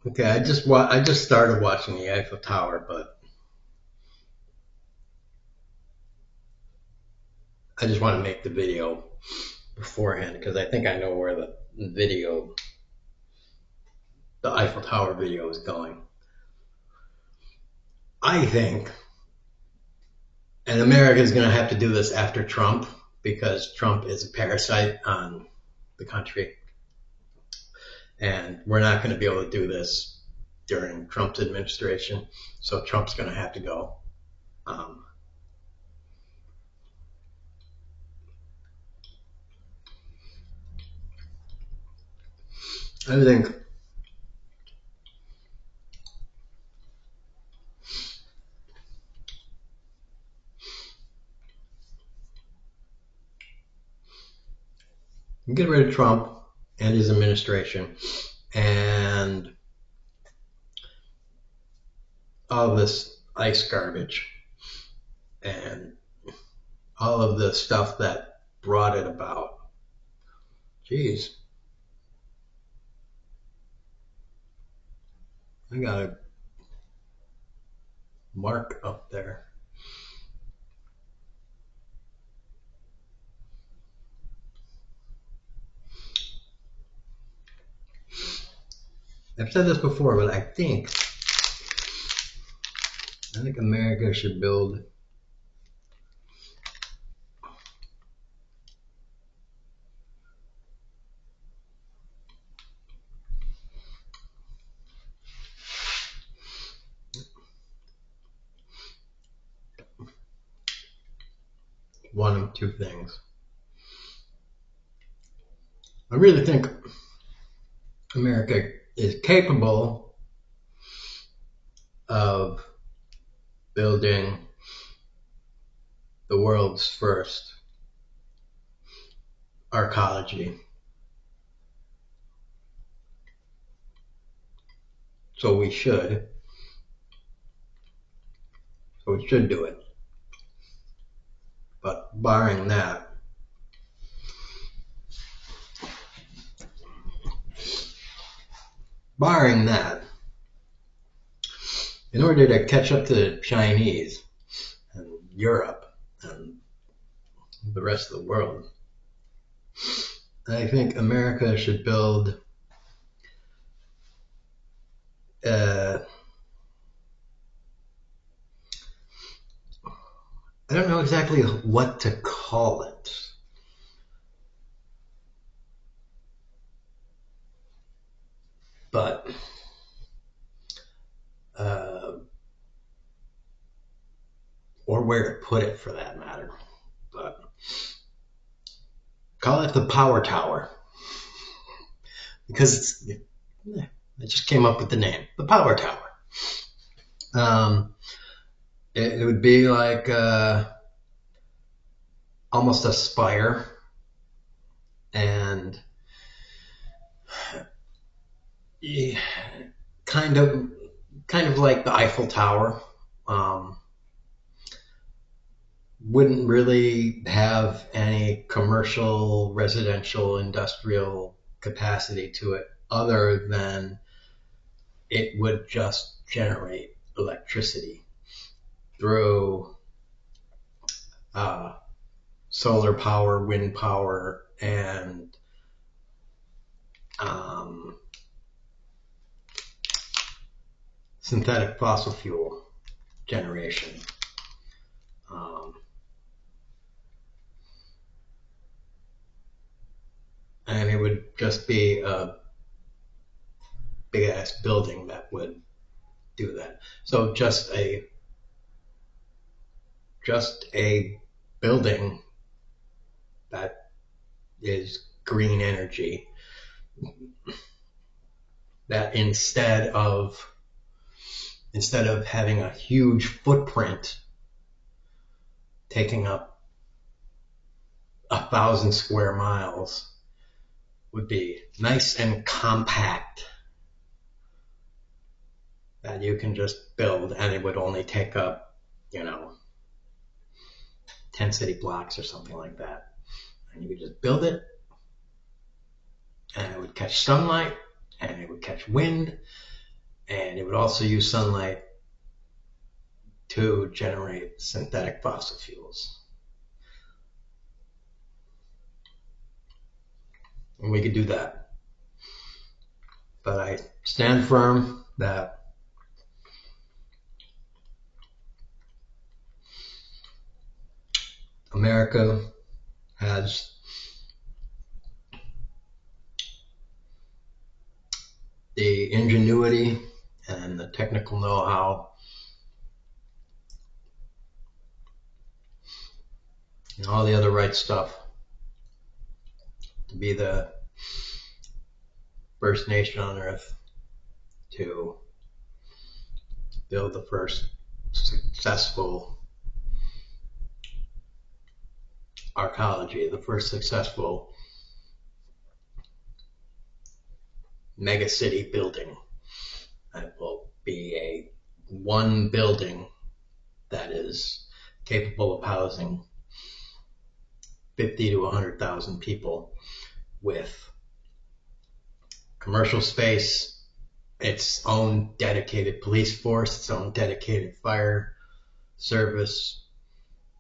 Okay, I just started watching the Eiffel Tower, but I just want to make the video beforehand because I think I know where the video, the Eiffel Tower video, is going. I think, and America is going to have to do this after Trump because Trump is a parasite on the country, and we're not going to be able to do this during Trump's administration. So Trump's going to have to go. Um, I think get rid of Trump and his administration and all this ICE garbage and all of the stuff that brought it about. Jeez, I got a mark up there. I've said this before, but I think America should build one of two things. I really think America is capable of building the world's first arcology. So we should. So we should do it. But barring that, in order to catch up to the Chinese and Europe and the rest of the world, I think America should build I don't know exactly what to call it, but or where to put it for that matter. But call it the Power Tower because I just came up with the name, the Power Tower. It would be like almost a spire, and kind of like the Eiffel Tower. Wouldn't really have any commercial, residential, industrial capacity to it other than it would just generate electricity through solar power, wind power, and synthetic fossil fuel generation. And it would just be a big ass building that would do that. So just a building that is green energy, that instead of having a huge footprint taking up 1,000 square miles, would be nice and compact that you can just build, and it would only take up 10 city blocks or something like that, and you could just build it, and it would catch sunlight, and it would catch wind, And it would also use sunlight to generate synthetic fossil fuels. And we could do that. But I stand firm that America has the ingenuity and the technical know-how and all the other right stuff to be the first nation on earth to build the first successful arcology, the first successful mega city building. That will be a one building that is capable of housing 50 to 100,000 people with commercial space, its own dedicated police force, its own dedicated fire service,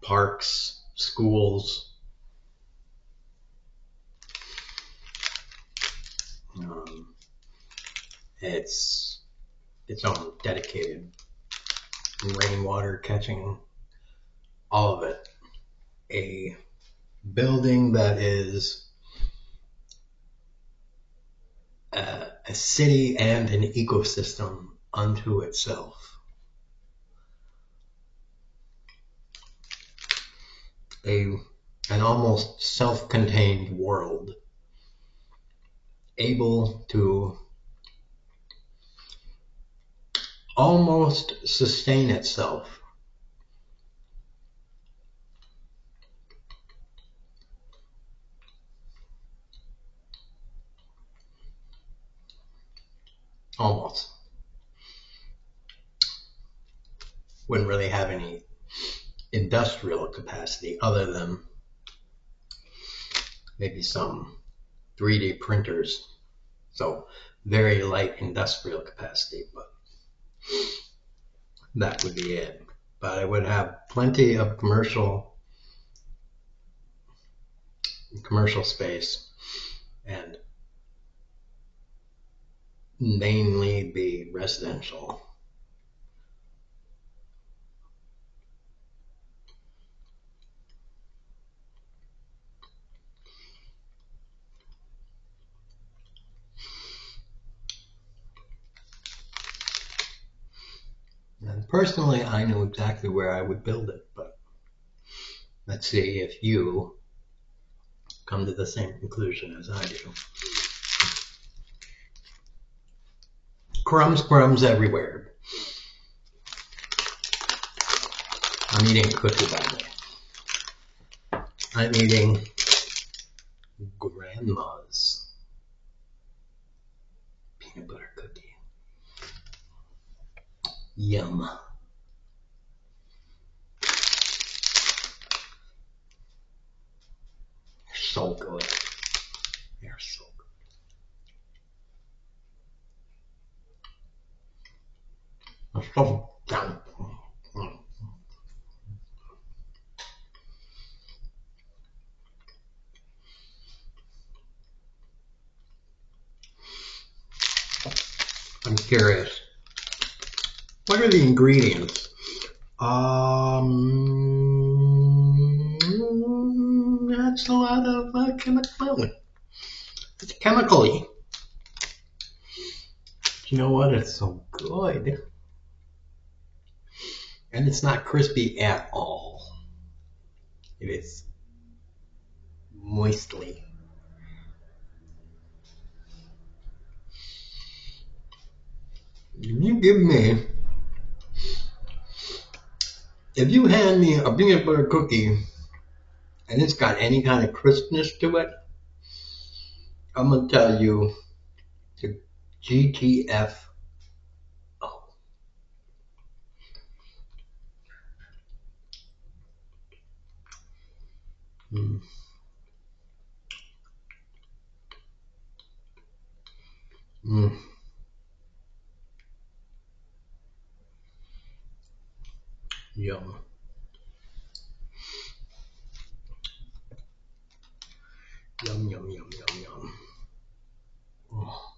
parks, schools, its own dedicated rainwater catching, all of it. A building that is a city and an ecosystem unto itself. An almost self-contained world, able to almost sustain itself. Almost. Wouldn't really have any industrial capacity other than maybe some 3D printers. So very light industrial capacity, but that would be it. But I would have plenty of commercial space and mainly be residential. And personally, I know exactly where I would build it, but let's see if you come to the same conclusion as I do. Crumbs everywhere. I'm eating a cookie, by the way. I'm eating Grandma's peanut butter cookie. Yum. They're so good. They're so good. They're so good. I'm curious. What are the ingredients? That's a lot of chemical. It's chemically. You know what? It's so good. And it's not crispy at all. It is moistly. If you hand me a peanut butter cookie and it's got any kind of crispness to it, I'm going to tell you the GTF. Oh. Mm. Mm. Yum. Yum, yum, yum, yum, yum. Oh.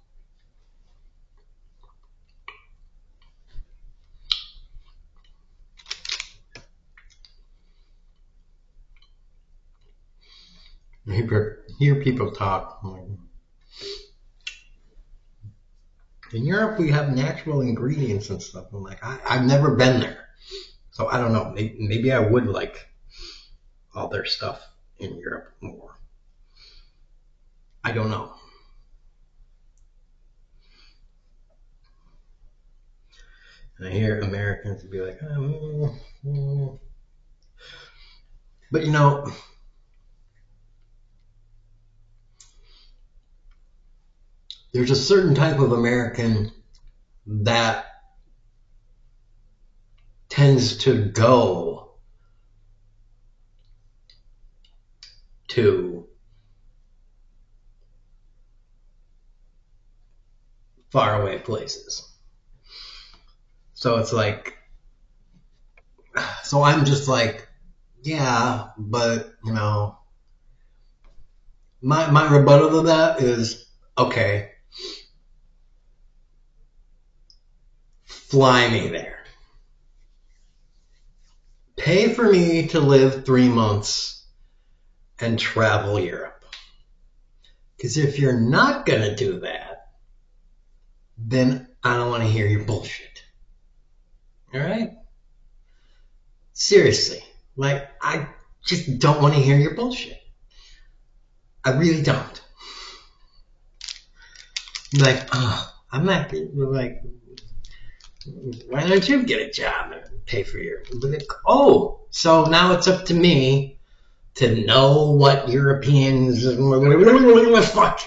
Hear people talk. In Europe, we have natural ingredients and stuff. I'm like, I've never been there. So I don't know. Maybe I would like all their stuff in Europe more. I don't know. And I hear Americans be like, but you know, there's a certain type of American that tends to go to faraway places. So it's like, so I'm just like, yeah, but you know, my rebuttal to that is, okay, fly me there. Pay for me to live 3 months and travel Europe. Because if you're not going to do that, then I don't want to hear your bullshit. All right? Seriously. Like, I just don't want to hear your bullshit. I really don't. Like, oh, I'm not like, why don't you get a job and pay for your, like, oh, so now it's up to me to know what Europeans, fuck.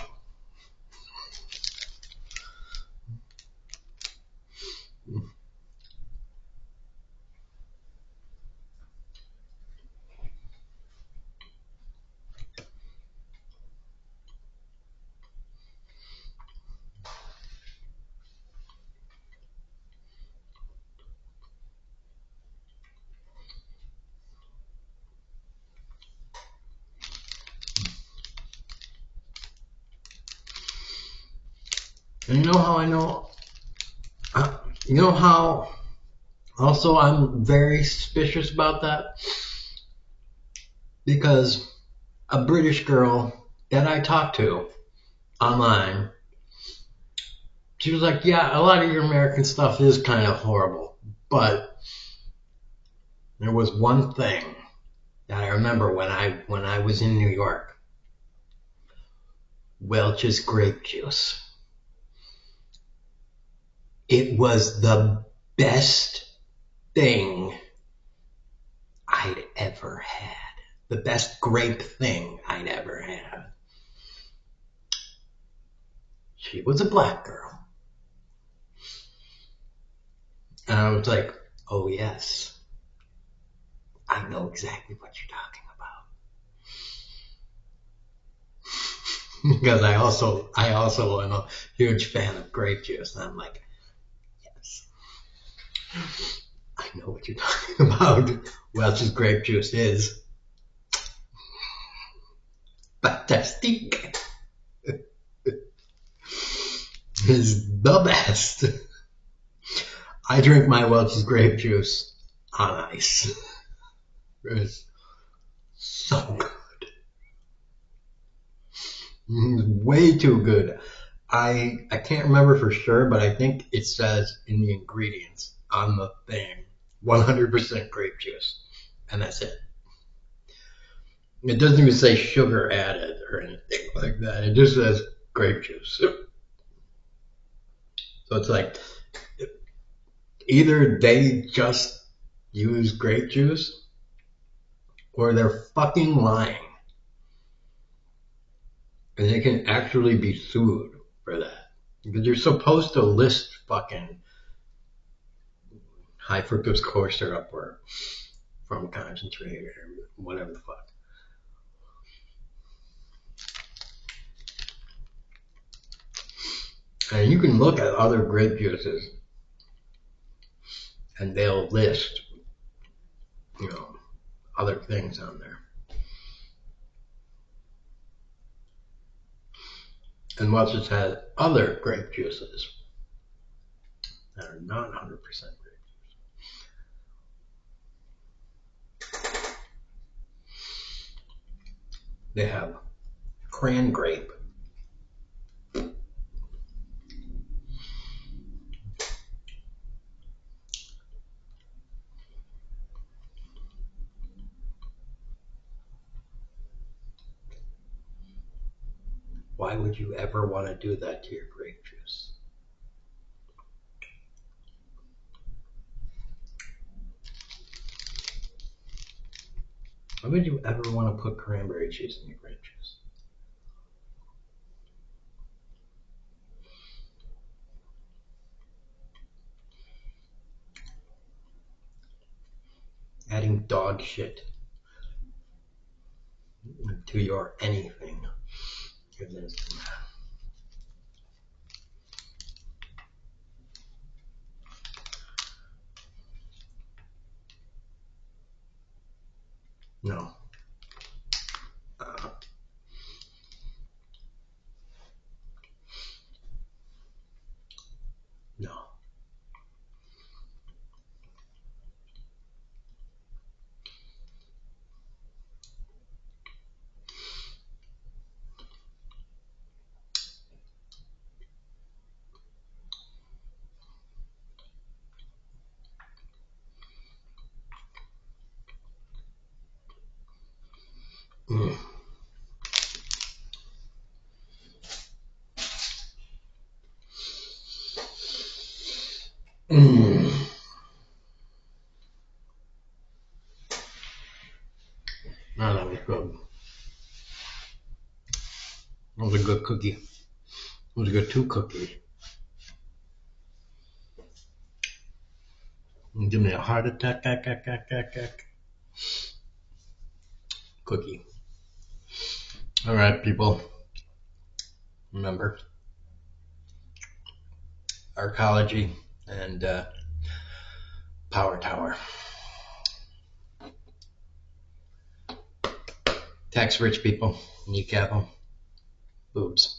And you know how I know? You know how also I'm very suspicious about that? Because a British girl that I talked to online, she was like, yeah, a lot of your American stuff is kind of horrible. But there was one thing that I remember when I was in New York. Welch's grape juice. It was the best thing I'd ever had. The best grape thing I'd ever had. She was a black girl. And I was like, oh yes, I know exactly what you're talking about. Because I also am a huge fan of grape juice. And I'm like, yes, I know what you're talking about. Welch's grape juice is fantastic. Is the best. I drink my Welch's grape juice on ice. It's so good. Way too good. I can't remember for sure, but I think it says in the ingredients on the thing 100% grape juice. And that's it. It doesn't even say sugar added or anything like that. It just says grape juice. So it's like either they just use grape juice or they're fucking lying. And they can actually be sued for that. Because you're supposed to list fucking high fructose corn syrup or from concentrate or whatever the fuck. And you can look at other grape juices and they'll list other things on there. And once it's had other grape juices that are not 100% grape juice. They have cran grape. Why would you ever want to do that to your grape juice? Why would you ever want to put cranberry juice in your grape juice? Adding dog shit to your anything. Goodness. No. No. Mm. Mm. No, that was good. That was a good cookie. It was a good 2 cookies. Give me a heart attack, cookie. All right, people. Remember, Arcology and Power Tower. Tax rich people, kneecap them, boobs.